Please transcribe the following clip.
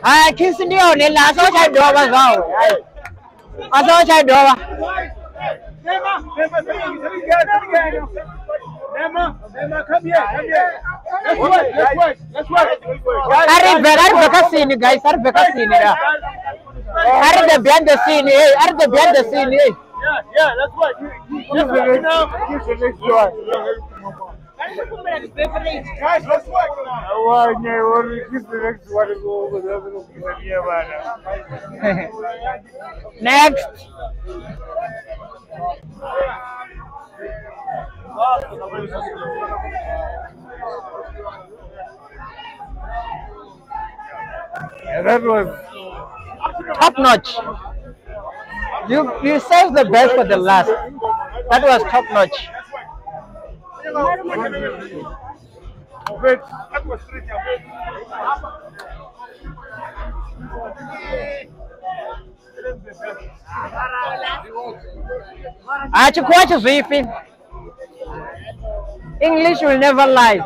I kiss in the only last what I do was all. I thought I do. Nema, come here, come here. Let's work. Are the scene, guys? Are the scene? Are the behind the scene? Are the behind the scene? Yeah, that's what. Give the next one. Guys, let's work now. Give the next one. Next. Yeah, that was top notch. You saved the best for the last. That was top notch. English will never lie.